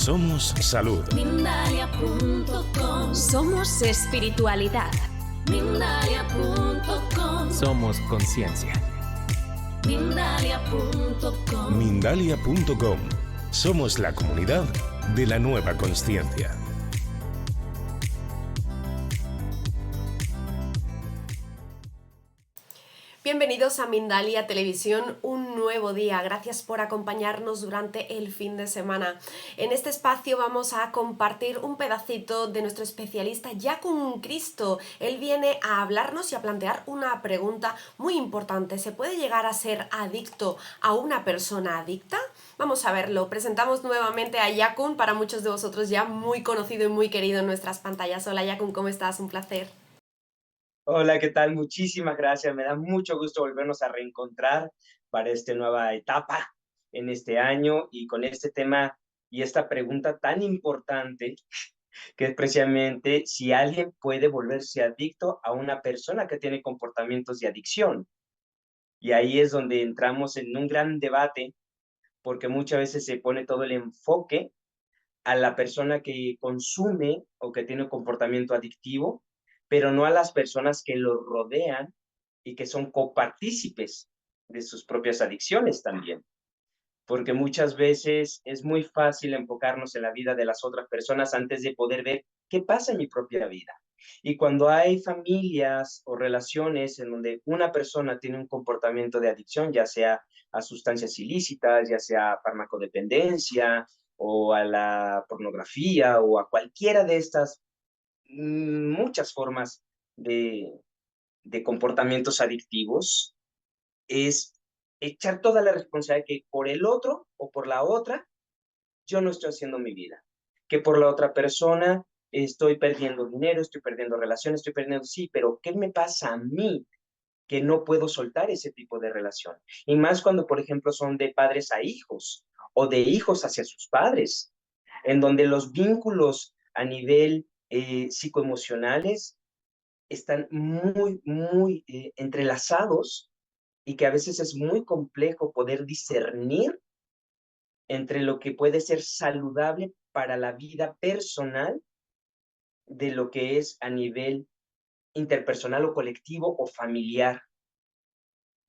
Somos salud. Mindalia.com. Somos espiritualidad. Mindalia.com. Somos conciencia. Mindalia.com. Mindalia.com. Somos la comunidad de la nueva consciencia. Bienvenidos a Mindalia Televisión, un nuevo día. Gracias por acompañarnos durante el fin de semana. En este espacio vamos a compartir un pedacito de nuestro especialista Jacun Cristo. Él viene a hablarnos y a plantear una pregunta muy importante. ¿Se puede llegar a ser adicto a una persona adicta? Vamos a verlo. Presentamos nuevamente a Jacun, para muchos de vosotros ya muy conocido y muy querido en nuestras pantallas. Hola Jacun, ¿cómo estás? Un placer. Hola, ¿qué tal? Muchísimas gracias. Me da mucho gusto volvernos a reencontrar para esta nueva etapa en este año y con este tema y esta pregunta tan importante que es precisamente si alguien puede volverse adicto a una persona que tiene comportamientos de adicción. Y ahí es donde entramos en un gran debate porque muchas veces se pone todo el enfoque a la persona que consume o que tiene un comportamiento adictivo, pero no a las personas que lo rodean y que son copartícipes de sus propias adicciones también. Porque muchas veces es muy fácil enfocarnos en la vida de las otras personas antes de poder ver qué pasa en mi propia vida. Y cuando hay familias o relaciones en donde una persona tiene un comportamiento de adicción, ya sea a sustancias ilícitas, ya sea a farmacodependencia o a la pornografía o a cualquiera de estas muchas formas de, de comportamientos adictivos, es echar toda la responsabilidad que por el otro o por la otra yo no estoy haciendo mi vida, que por la otra persona estoy perdiendo dinero, estoy perdiendo relaciones, estoy perdiendo, sí, pero ¿qué me pasa a mí que no puedo soltar ese tipo de relación? Y más cuando, por ejemplo, son de padres a hijos o de hijos hacia sus padres, en donde los vínculos a nivel psicoemocionales están muy entrelazados y que a veces es muy complejo poder discernir entre lo que puede ser saludable para la vida personal de lo que es a nivel interpersonal o colectivo o familiar.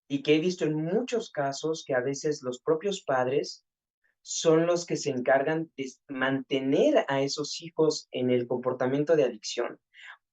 Y que he visto en muchos casos que a veces los propios padres son los que se encargan de mantener a esos hijos en el comportamiento de adicción.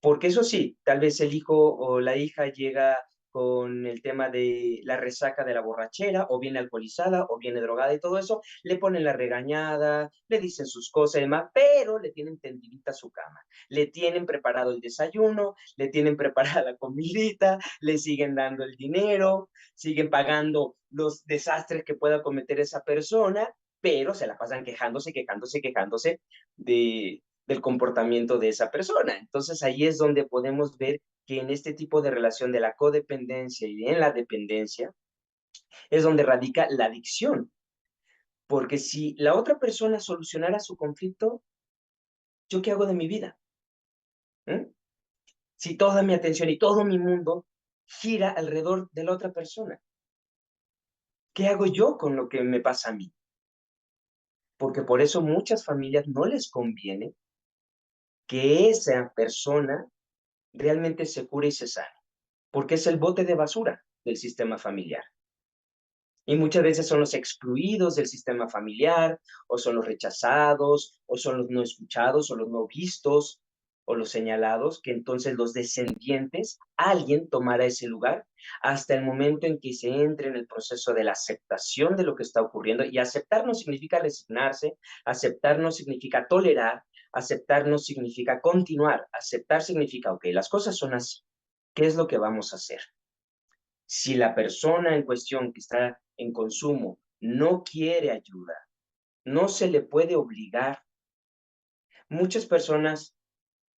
Porque eso sí, tal vez el hijo o la hija llega con el tema de la resaca de la borrachera, o viene alcoholizada, o viene drogada y todo eso, le ponen la regañada, le dicen sus cosas y demás, pero le tienen tendidita su cama, le tienen preparado el desayuno, le tienen preparada la comidita, le siguen dando el dinero, siguen pagando los desastres que pueda cometer esa persona, pero se la pasan quejándose del comportamiento de esa persona. Entonces ahí es donde podemos ver que en este tipo de relación de la codependencia y en la dependencia es donde radica la adicción. Porque si la otra persona solucionara su conflicto, ¿yo qué hago de mi vida? ¿Eh? Si toda mi atención y todo mi mundo gira alrededor de la otra persona, ¿qué hago yo con lo que me pasa a mí? Porque por eso muchas familias no les conviene que esa persona realmente se cure y se sane, porque es el bote de basura del sistema familiar. Y muchas veces son los excluidos del sistema familiar, o son los rechazados, o son los no escuchados, o los no vistos, o los señalados, que entonces los descendientes, alguien tomará ese lugar hasta el momento en que se entre en el proceso de la aceptación de lo que está ocurriendo. Y aceptar no significa resignarse, aceptar no significa tolerar, aceptar no significa continuar, aceptar significa, ok, las cosas son así, ¿qué es lo que vamos a hacer? Si la persona en cuestión que está en consumo no quiere ayuda, no se le puede obligar. Muchas personas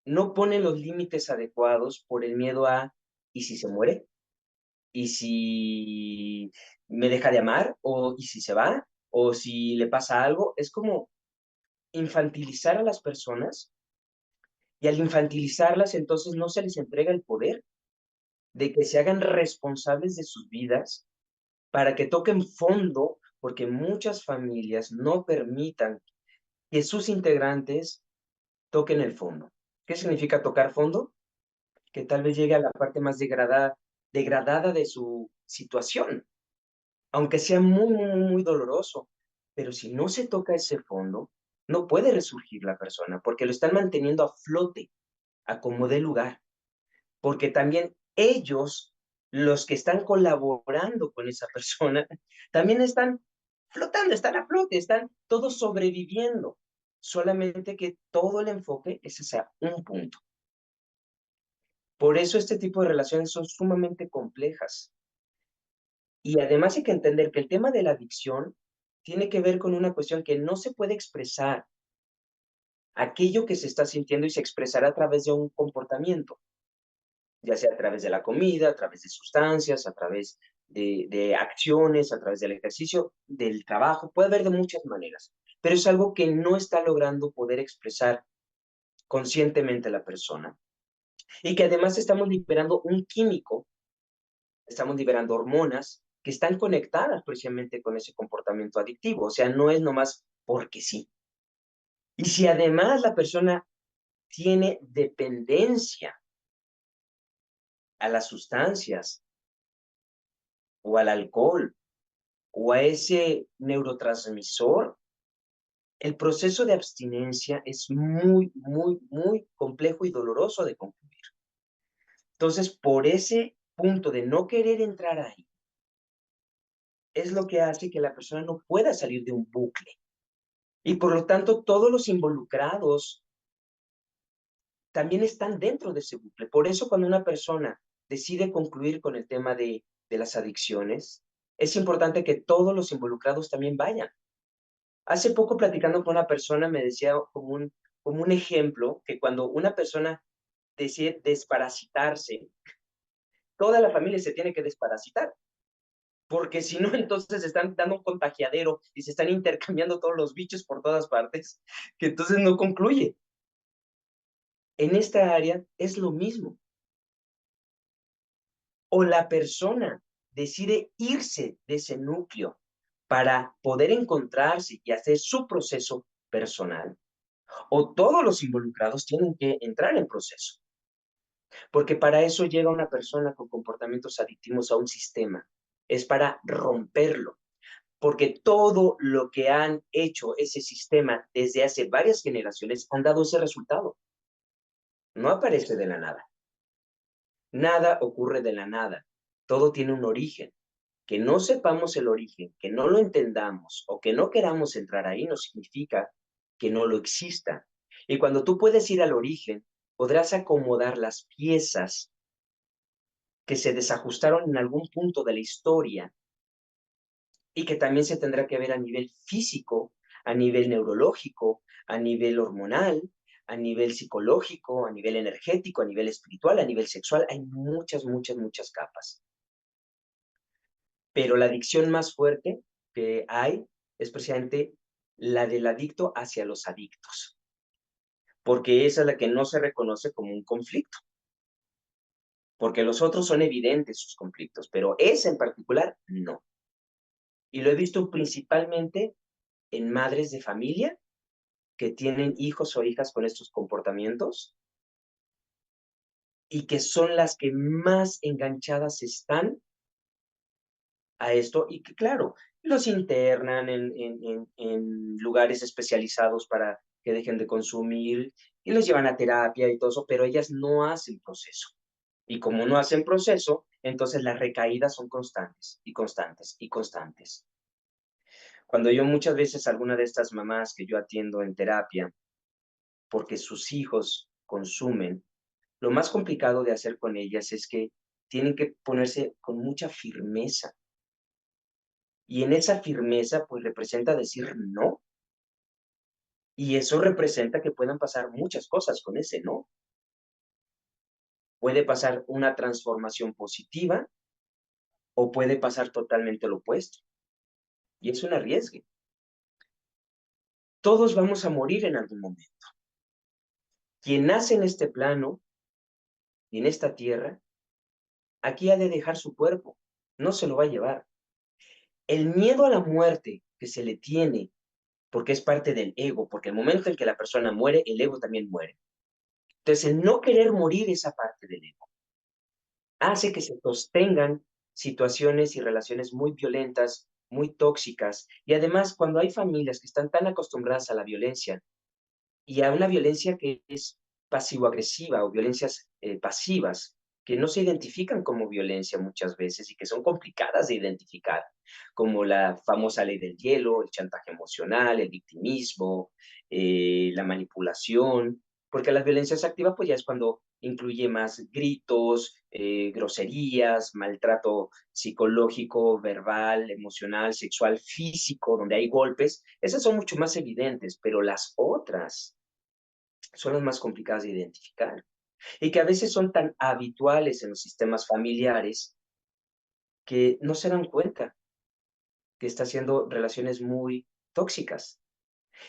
no ponen los límites adecuados por el miedo a, ¿y si se muere? ¿Y si me deja de amar? ¿O y si se va? ¿O si le pasa algo? Es como infantilizar a las personas, y al infantilizarlas entonces no se les entrega el poder de que se hagan responsables de sus vidas para que toquen fondo, porque muchas familias no permitan que sus integrantes toquen el fondo. ¿Qué significa tocar fondo? Que tal vez llegue a la parte más degradada de su situación, aunque sea muy, muy, muy doloroso. Pero si no se toca ese fondo, no puede resurgir la persona, porque lo están manteniendo a flote, a como dé lugar. Porque también ellos, los que están colaborando con esa persona, también están flotando, están a flote, están todos sobreviviendo. Solamente que todo el enfoque es hacia un punto. Por eso este tipo de relaciones son sumamente complejas. Y además hay que entender que el tema de la adicción tiene que ver con una cuestión que no se puede expresar aquello que se está sintiendo y se expresará a través de un comportamiento, ya sea a través de la comida, a través de sustancias, a través de acciones, a través del ejercicio, del trabajo, puede haber de muchas maneras, pero es algo que no está logrando poder expresar conscientemente la persona y que además estamos liberando un químico, estamos liberando hormonas que están conectadas precisamente con ese comportamiento adictivo, o sea, no es nomás porque sí. Y si además la persona tiene dependencia a las sustancias o al alcohol o a ese neurotransmisor, el proceso de abstinencia es muy, muy, muy complejo y doloroso de concluir. Entonces, por ese punto de no querer entrar ahí, es lo que hace que la persona no pueda salir de un bucle. Y por lo tanto, todos los involucrados también están dentro de ese bucle. Por eso, cuando una persona decide concluir con el tema de las adicciones, es importante que todos los involucrados también vayan. Hace poco platicando con una persona me decía como un ejemplo que cuando una persona decide desparasitarse, toda la familia se tiene que desparasitar, porque si no, entonces están dando un contagiadero y se están intercambiando todos los bichos por todas partes, que entonces no concluye. En esta área es lo mismo. O la persona decide irse de ese núcleo para poder encontrarse y hacer su proceso personal, o todos los involucrados tienen que entrar en proceso, porque para eso llega una persona con comportamientos adictivos a un sistema, es para romperlo, porque todo lo que han hecho ese sistema desde hace varias generaciones han dado ese resultado, no aparece de la nada, nada ocurre de la nada, todo tiene un origen. Que no sepamos el origen, que no lo entendamos o que no queramos entrar ahí no significa que no lo exista. Y cuando tú puedes ir al origen, podrás acomodar las piezas que se desajustaron en algún punto de la historia y que también se tendrá que ver a nivel físico, a nivel neurológico, a nivel hormonal, a nivel psicológico, a nivel energético, a nivel espiritual, a nivel sexual. Hay muchas, muchas, muchas capas. Pero la adicción más fuerte que hay es precisamente la del adicto hacia los adictos, porque esa es la que no se reconoce como un conflicto, porque los otros son evidentes sus conflictos, pero ese en particular no. Y lo he visto principalmente en madres de familia que tienen hijos o hijas con estos comportamientos y que son las que más enganchadas están a esto y que, claro, los internan en lugares especializados para que dejen de consumir y los llevan a terapia y todo eso, pero ellas no hacen proceso. Y como no hacen proceso, entonces las recaídas son constantes y constantes y constantes. Cuando yo muchas veces alguna de estas mamás que yo atiendo en terapia, porque sus hijos consumen, lo más complicado de hacer con ellas es que tienen que ponerse con mucha firmeza. Y en esa firmeza, pues representa decir no. Y eso representa que puedan pasar muchas cosas con ese no. Puede pasar una transformación positiva o puede pasar totalmente lo opuesto. Y es un arriesgue. Todos vamos a morir en algún momento. Quien nace en este plano y en esta tierra, aquí ha de dejar su cuerpo. No se lo va a llevar. El miedo a la muerte que se le tiene porque es parte del ego, porque el momento en que la persona muere, el ego también muere. Entonces, el no querer morir esa parte del ego hace que se sostengan situaciones y relaciones muy violentas, muy tóxicas. Y además, cuando hay familias que están tan acostumbradas a la violencia y a una violencia que es pasivo-agresiva o violencias pasivas, que no se identifican como violencia muchas veces y que son complicadas de identificar, como la famosa ley del hielo, el chantaje emocional, el victimismo, la manipulación, porque las violencias activas pues ya es cuando incluye más gritos, groserías, maltrato psicológico, verbal, emocional, sexual, físico, donde hay golpes, esas son mucho más evidentes, pero las otras son las más complicadas de identificar y que a veces son tan habituales en los sistemas familiares que no se dan cuenta que está haciendo relaciones muy tóxicas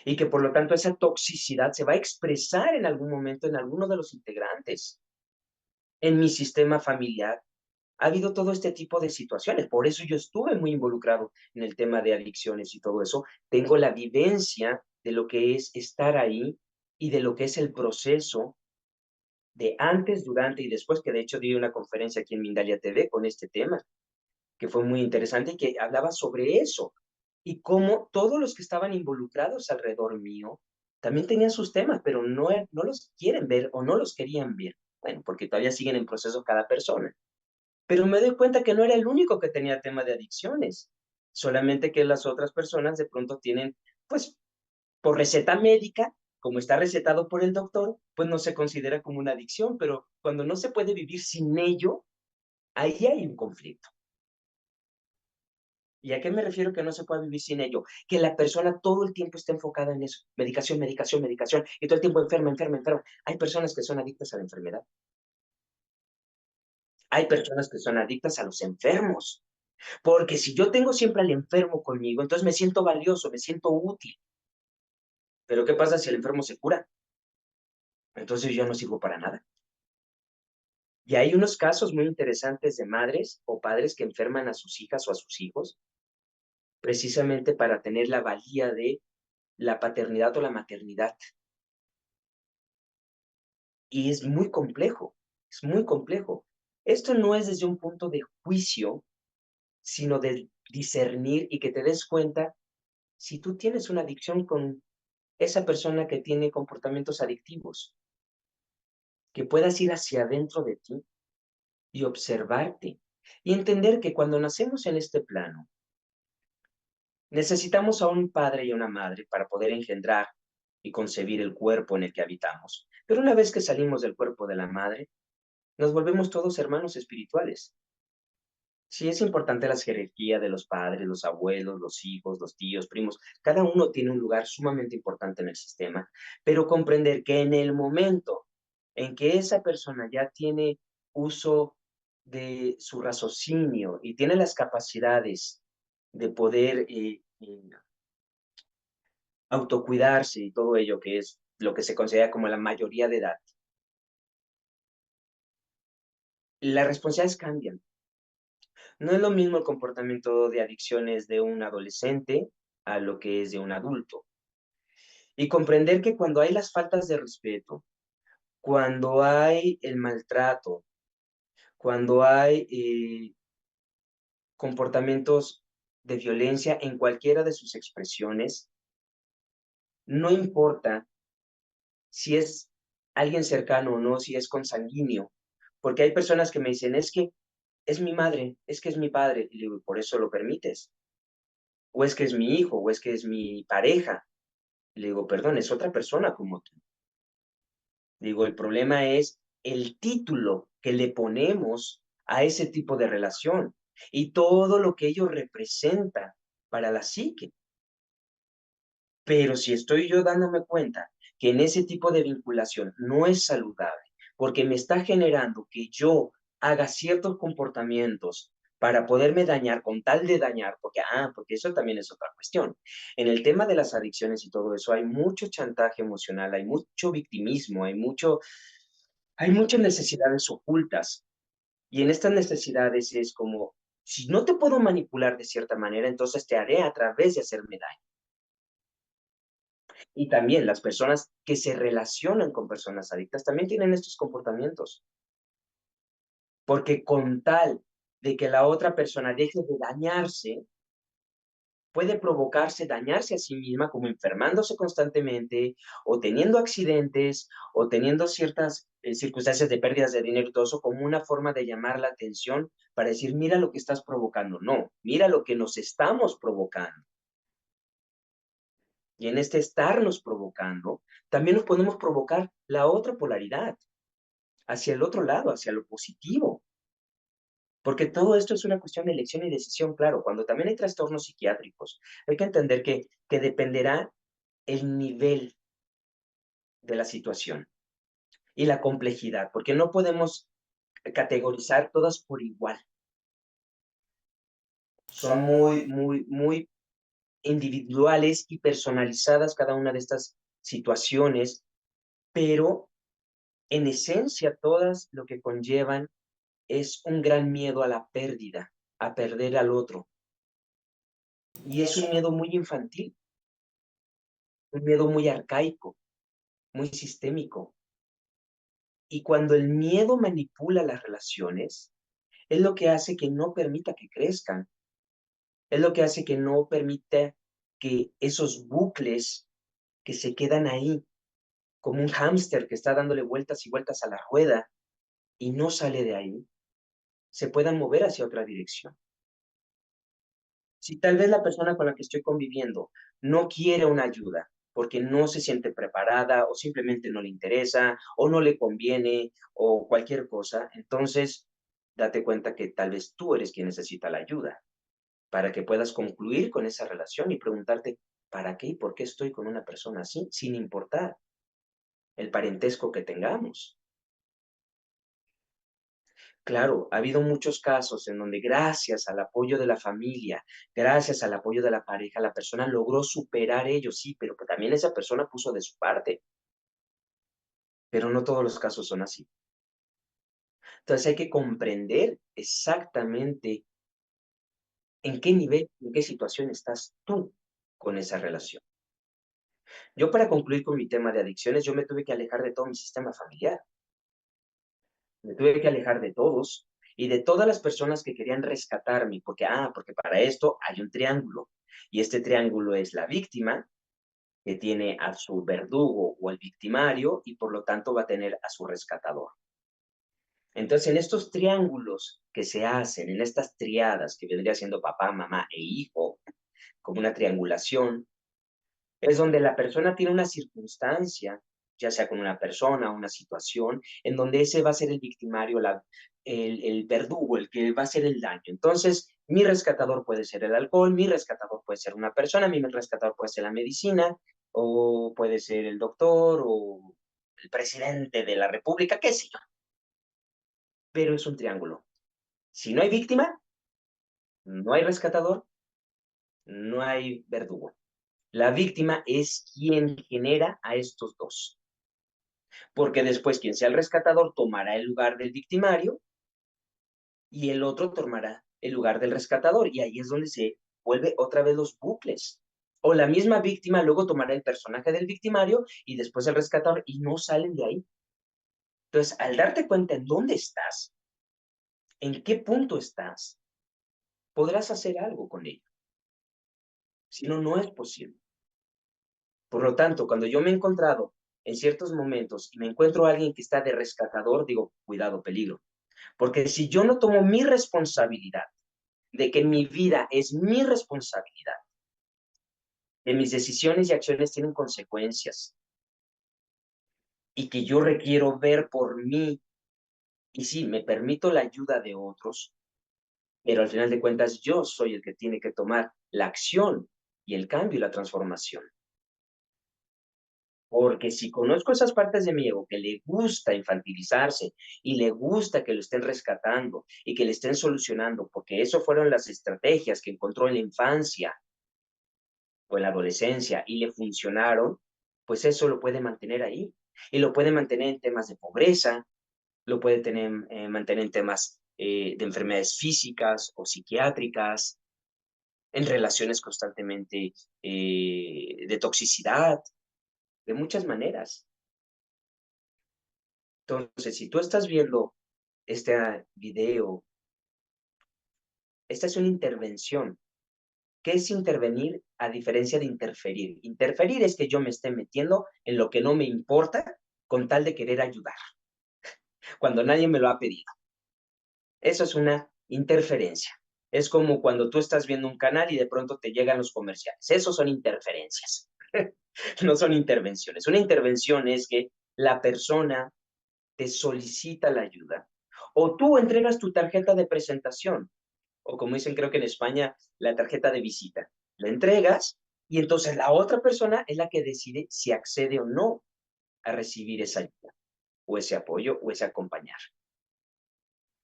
y que por lo tanto esa toxicidad se va a expresar en algún momento en alguno de los integrantes. En mi sistema familiar ha habido todo este tipo de situaciones, por eso yo estuve muy involucrado en el tema de adicciones y todo eso. Tengo la vivencia de lo que es estar ahí y de lo que es el proceso de antes, durante y después, que de hecho di una conferencia aquí en Mindalia TV con este tema, que fue muy interesante y que hablaba sobre eso, y cómo todos los que estaban involucrados alrededor mío también tenían sus temas, pero no los quieren ver o no los querían ver. Bueno, porque todavía siguen en proceso cada persona. Pero me doy cuenta que no era el único que tenía tema de adicciones, solamente que las otras personas de pronto tienen, pues, por receta médica, como está recetado por el doctor, pues no se considera como una adicción, pero cuando no se puede vivir sin ello, ahí hay un conflicto. ¿Y a qué me refiero que no se puede vivir sin ello? Que la persona todo el tiempo está enfocada en eso, medicación, medicación, medicación, y todo el tiempo enferma, enferma, enferma. Hay personas que son adictas a la enfermedad. Hay personas que son adictas a los enfermos. Porque si yo tengo siempre al enfermo conmigo, entonces me siento valioso, me siento útil. Pero ¿qué pasa si el enfermo se cura? Entonces yo no sirvo para nada. Y hay unos casos muy interesantes de madres o padres que enferman a sus hijas o a sus hijos precisamente para tener la valía de la paternidad o la maternidad. Y es muy complejo, es muy complejo. Esto no es desde un punto de juicio, sino de discernir y que te des cuenta si tú tienes una adicción con esa persona que tiene comportamientos adictivos, que puedas ir hacia adentro de ti y observarte y entender que cuando nacemos en este plano, necesitamos a un padre y a una madre para poder engendrar y concebir el cuerpo en el que habitamos. Pero una vez que salimos del cuerpo de la madre, nos volvemos todos hermanos espirituales. Sí, es importante la jerarquía de los padres, los abuelos, los hijos, los tíos, primos. Cada uno tiene un lugar sumamente importante en el sistema, pero comprender que en el momento en que esa persona ya tiene uso de su raciocinio y tiene las capacidades de poder autocuidarse y todo ello, que es lo que se considera como la mayoría de edad, las responsabilidades cambian. No es lo mismo el comportamiento de adicciones de un adolescente a lo que es de un adulto. Y comprender que cuando hay las faltas de respeto, cuando hay el maltrato, cuando hay comportamientos de violencia en cualquiera de sus expresiones, no importa si es alguien cercano o no, si es consanguíneo, porque hay personas que me dicen, es que es mi madre, es que es mi padre, y le digo, ¿por eso lo permites? O es que es mi hijo, o es que es mi pareja. Y le digo, perdón, es otra persona como tú. Digo, el problema es el título que le ponemos a ese tipo de relación y todo lo que ello representa para la psique. Pero si estoy yo dándome cuenta que en ese tipo de vinculación no es saludable, porque me está generando que yo haga ciertos comportamientos para poderme dañar con tal de dañar, porque eso también es otra cuestión. En el tema de las adicciones y todo eso hay mucho chantaje emocional, hay mucho victimismo, hay muchas necesidades ocultas. Y en estas necesidades es como, si no te puedo manipular de cierta manera, entonces te haré a través de hacerme daño. Y también las personas que se relacionan con personas adictas también tienen estos comportamientos, porque con tal de que la otra persona deje de dañarse, puede provocarse dañarse a sí misma, como enfermándose constantemente, o teniendo accidentes, o teniendo ciertas circunstancias de pérdidas de dinero y todo eso, como una forma de llamar la atención para decir, mira lo que estás provocando. No, mira lo que nos estamos provocando. Y en este estarnos provocando, también nos podemos provocar la otra polaridad, hacia el otro lado, hacia lo positivo. Porque todo esto es una cuestión de elección y decisión, claro. Cuando también hay trastornos psiquiátricos, hay que entender que dependerá el nivel de la situación y la complejidad, porque no podemos categorizar todas por igual. Son muy individuales y personalizadas cada una de estas situaciones, pero en esencia todas lo que conllevan es un gran miedo a la pérdida, a perder al otro. Y es un miedo muy infantil, un miedo muy arcaico, muy sistémico. Y cuando el miedo manipula las relaciones, es lo que hace que no permita que crezcan, es lo que hace que no permita que esos bucles que se quedan ahí, como un hámster que está dándole vueltas y vueltas a la rueda y no sale de ahí, se puedan mover hacia otra dirección. Si tal vez la persona con la que estoy conviviendo no quiere una ayuda porque no se siente preparada o simplemente no le interesa o no le conviene o cualquier cosa, entonces date cuenta que tal vez tú eres quien necesita la ayuda para que puedas concluir con esa relación y preguntarte, ¿para qué y por qué estoy con una persona así? Sin importar el parentesco que tengamos. Claro, ha habido muchos casos en donde gracias al apoyo de la familia, gracias al apoyo de la pareja, la persona logró superar ello, sí, pero que también esa persona puso de su parte, pero no todos los casos son así. Entonces hay que comprender exactamente en qué nivel, en qué situación estás tú con esa relación. Yo para concluir con mi tema de adicciones, yo me tuve que alejar de todo mi sistema familiar. Me tuve que alejar de todos y de todas las personas que querían rescatarme, porque para esto hay un triángulo. Y este triángulo es la víctima, que tiene a su verdugo o al victimario, y por lo tanto va a tener a su rescatador. Entonces, en estos triángulos que se hacen, en estas triadas que vendría siendo papá, mamá e hijo, como una triangulación, es donde la persona tiene una circunstancia, ya sea con una persona, una situación, en donde ese va a ser el victimario, el verdugo, el que va a hacer el daño. Entonces, mi rescatador puede ser el alcohol, mi rescatador puede ser una persona, mi rescatador puede ser la medicina, o puede ser el doctor, o el presidente de la república, qué sé yo. Pero es un triángulo. Si no hay víctima, no hay rescatador, no hay verdugo. La víctima es quien genera a estos dos. Porque después quien sea el rescatador tomará el lugar del victimario y el otro tomará el lugar del rescatador. Y ahí es donde se vuelve otra vez los bucles. O la misma víctima luego tomará el personaje del victimario y después el rescatador y no salen de ahí. Entonces, al darte cuenta en dónde estás, en qué punto estás, podrás hacer algo con ello. Si no, no es posible. Por lo tanto, cuando yo me he encontrado en ciertos momentos y me encuentro a alguien que está de rescatador, digo, cuidado, peligro. Porque si yo no tomo mi responsabilidad de que mi vida es mi responsabilidad, que mis decisiones y acciones tienen consecuencias y que yo requiero ver por mí, y sí, me permito la ayuda de otros, pero al final de cuentas yo soy el que tiene que tomar la acción y el cambio y la transformación. Porque si conozco esas partes de mi ego que le gusta infantilizarse y le gusta que lo estén rescatando y que le estén solucionando, porque eso fueron las estrategias que encontró en la infancia o en la adolescencia y le funcionaron, pues eso lo puede mantener ahí. Y lo puede mantener en temas de pobreza, lo puede mantener en temas de enfermedades físicas o psiquiátricas, en relaciones constantemente de toxicidad. de muchas maneras. Entonces, si tú estás viendo este video, esta es una intervención. ¿Qué es intervenir a diferencia de interferir? Interferir es que yo me esté metiendo en lo que no me importa con tal de querer ayudar, cuando nadie me lo ha pedido. Eso es una interferencia. Es como cuando tú estás viendo un canal y de pronto te llegan los comerciales. Esos son interferencias, no son intervenciones. Una intervención es que la persona te solicita la ayuda o tú entregas tu tarjeta de presentación o como dicen creo que en España, la tarjeta de visita. La entregas y entonces la otra persona es la que decide si accede o no a recibir esa ayuda o ese apoyo o ese acompañar.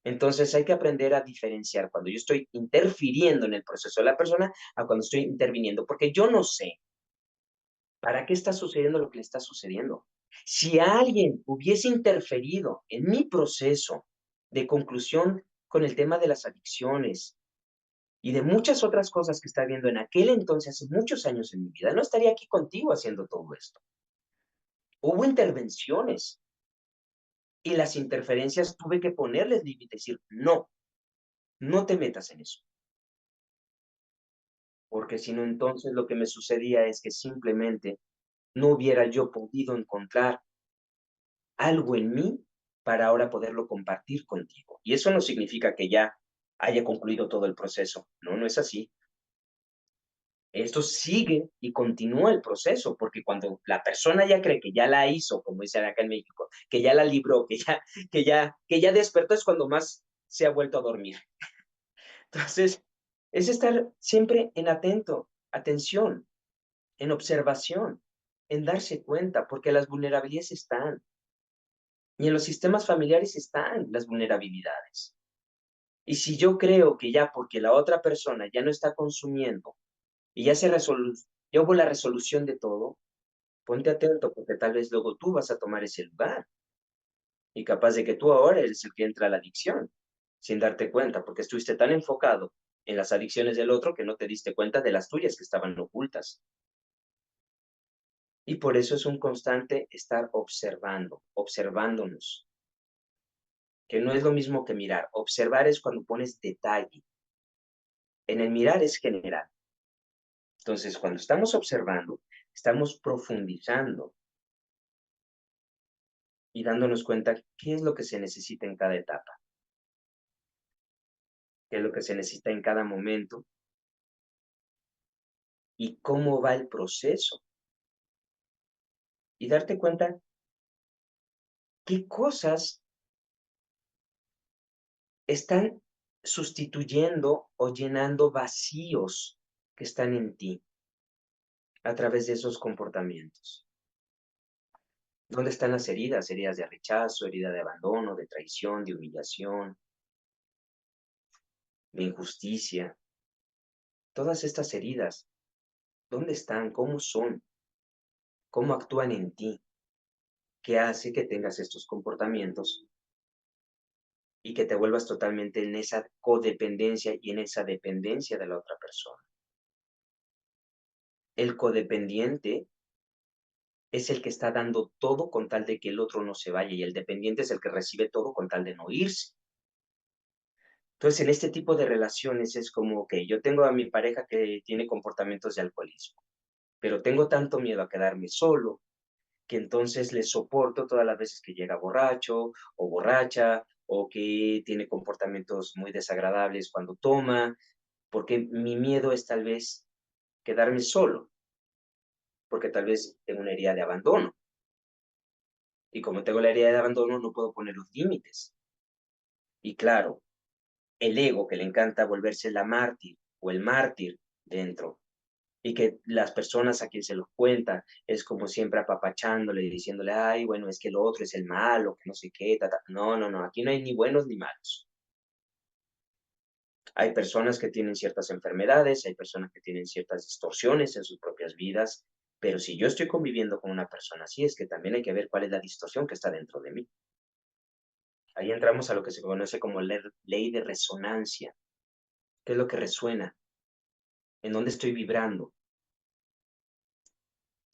Entonces hay que aprender a diferenciar cuando yo estoy interfiriendo en el proceso de la persona a cuando estoy interviniendo, porque yo no sé para qué está sucediendo lo que le está sucediendo. Si alguien hubiese interferido en mi proceso de conclusión con el tema de las adicciones y de muchas otras cosas que está viendo en aquel entonces, hace muchos años en mi vida, no estaría aquí contigo haciendo todo esto. Hubo intervenciones y las interferencias tuve que ponerles límites, decir, no, no te metas en eso. Porque si no, entonces lo que me sucedía es que simplemente no hubiera yo podido encontrar algo en mí para ahora poderlo compartir contigo. Y eso no significa que ya haya concluido todo el proceso. No, no es así. Esto sigue y continúa el proceso, porque cuando la persona ya cree que ya la hizo, como dicen acá en México, que ya la libró, que ya despertó, es cuando más se ha vuelto a dormir. Entonces, es estar siempre en atención, en observación, en darse cuenta, porque las vulnerabilidades están. Y en los sistemas familiares están las vulnerabilidades. Y si yo creo que ya porque la otra persona ya no está consumiendo y ya hubo la resolución de todo, ponte atento porque tal vez luego tú vas a tomar ese lugar y capaz de que tú ahora eres el que entra a la adicción sin darte cuenta porque estuviste tan enfocado en las adicciones del otro que no te diste cuenta de las tuyas que estaban ocultas. Y por eso es un constante estar observando, observándonos, que no es lo mismo que mirar. Observar es cuando pones detalle. En el mirar es general. Entonces, cuando estamos observando, estamos profundizando y dándonos cuenta qué es lo que se necesita en cada etapa, qué es lo que se necesita en cada momento y cómo va el proceso. Y darte cuenta qué cosas están sustituyendo o llenando vacíos que están en ti a través de esos comportamientos. ¿Dónde están las heridas? Heridas de rechazo, herida de abandono, de traición, de humillación, de injusticia. Todas estas heridas, ¿dónde están? ¿Cómo son? ¿Cómo actúan en ti? ¿Qué hace que tengas estos comportamientos y que te vuelvas totalmente en esa codependencia y en esa dependencia de la otra persona? El codependiente es el que está dando todo con tal de que el otro no se vaya y el dependiente es el que recibe todo con tal de no irse. Entonces, en este tipo de relaciones es como que yo tengo a mi pareja que tiene comportamientos de alcoholismo, pero tengo tanto miedo a quedarme solo que entonces le soporto todas las veces que llega borracho o borracha o que tiene comportamientos muy desagradables cuando toma, porque mi miedo es tal vez quedarme solo, porque tal vez tengo una herida de abandono. Y como tengo la herida de abandono, no puedo poner los límites. Y claro, el ego que le encanta volverse la mártir o el mártir dentro, y que las personas a quien se lo cuenta es como siempre apapachándole y diciéndole, ay, bueno, es que el otro es el malo, que no sé qué, ta, ta. No, no, no, aquí no hay ni buenos ni malos. Hay personas que tienen ciertas enfermedades, hay personas que tienen ciertas distorsiones en sus propias vidas, pero si yo estoy conviviendo con una persona así, es que también hay que ver cuál es la distorsión que está dentro de mí. Ahí entramos a lo que se conoce como ley de resonancia. ¿Qué es lo que resuena? ¿En dónde estoy vibrando?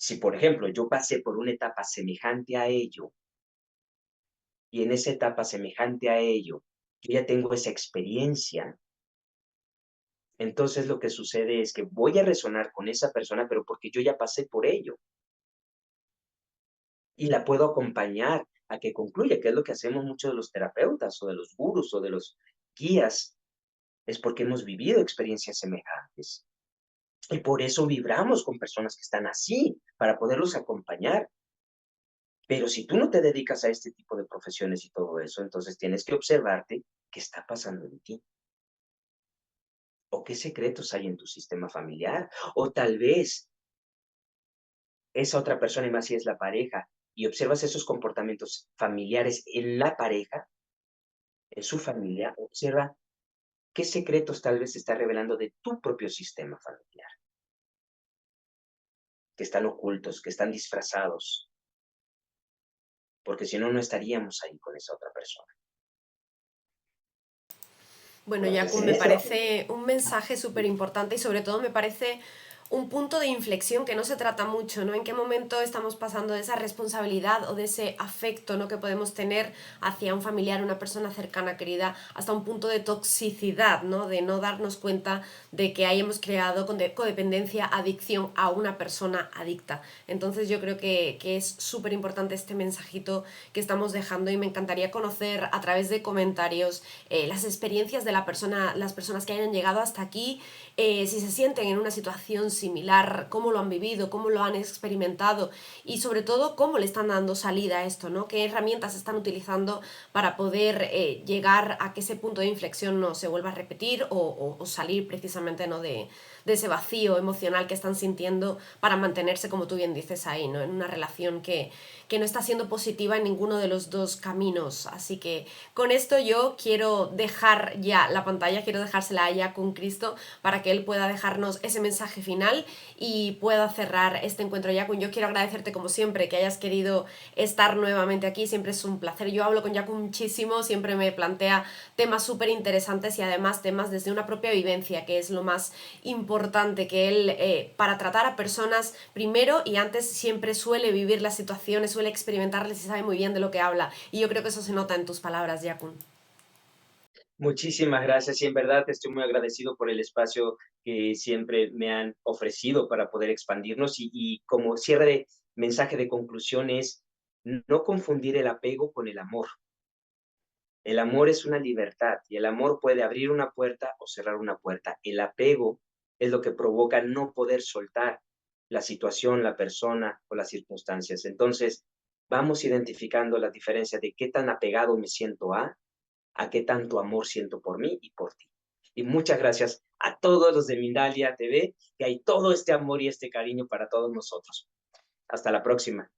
Si, por ejemplo, yo pasé por una etapa semejante a ello, y en esa etapa semejante a ello, yo ya tengo esa experiencia, entonces lo que sucede es que voy a resonar con esa persona, pero porque yo ya pasé por ello, y la puedo acompañar a que concluya, que es lo que hacemos muchos de los terapeutas, o de los gurús, o de los guías, es porque hemos vivido experiencias semejantes. Y por eso vibramos con personas que están así, para poderlos acompañar. Pero si tú no te dedicas a este tipo de profesiones y todo eso, entonces tienes que observarte qué está pasando en ti, o qué secretos hay en tu sistema familiar, o tal vez esa otra persona, y más si es la pareja, y observas esos comportamientos familiares en la pareja, en su familia, observa qué secretos tal vez se está revelando de tu propio sistema familiar, que están ocultos, que están disfrazados, porque si no, no estaríamos ahí con esa otra persona. Bueno, Entonces, Jakub, en me ese parece un mensaje súper importante y sobre todo me parece un punto de inflexión que no se trata mucho, ¿no? En qué momento estamos pasando de esa responsabilidad o de ese afecto, ¿no?, que podemos tener hacia un familiar, una persona cercana, querida, hasta un punto de toxicidad, ¿no? De no darnos cuenta de que ahí hemos creado codependencia, adicción a una persona adicta. Entonces yo creo que es súper importante este mensajito que estamos dejando y me encantaría conocer a través de comentarios las experiencias de las personas que hayan llegado hasta aquí, si se sienten en una situación similar, cómo lo han vivido, cómo lo han experimentado y sobre todo cómo le están dando salida a esto, ¿no? Qué herramientas están utilizando para poder llegar a que ese punto de inflexión no se vuelva a repetir o salir precisamente, ¿no?, de ese vacío emocional que están sintiendo para mantenerse, como tú bien dices ahí, ¿no?, en una relación que no está siendo positiva en ninguno de los dos caminos. Así que con esto yo quiero dejar ya la pantalla, quiero dejársela ya con Cristo para que él pueda dejarnos ese mensaje final y pueda cerrar este encuentro. Jakub, yo quiero agradecerte como siempre que hayas querido estar nuevamente aquí, siempre es un placer. Yo hablo con Jakub muchísimo, siempre me plantea temas súper interesantes y además temas desde una propia vivencia, que es lo más importante, que él para tratar a personas primero y antes siempre suele vivir las situaciones, suele experimentarles y sabe muy bien de lo que habla, y yo creo que eso se nota en tus palabras, Jakub. Muchísimas gracias y en verdad estoy muy agradecido por el espacio que siempre me han ofrecido para poder expandirnos y como cierre de mensaje de conclusión es no confundir el apego con el amor. El amor es una libertad y el amor puede abrir una puerta o cerrar una puerta. El apego es lo que provoca no poder soltar la situación, la persona o las circunstancias. Entonces, vamos identificando la diferencia de qué tan apegado me siento a qué tanto amor siento por mí y por ti. Y muchas gracias a todos los de Mindalia TV, que hay todo este amor y este cariño para todos nosotros. Hasta la próxima.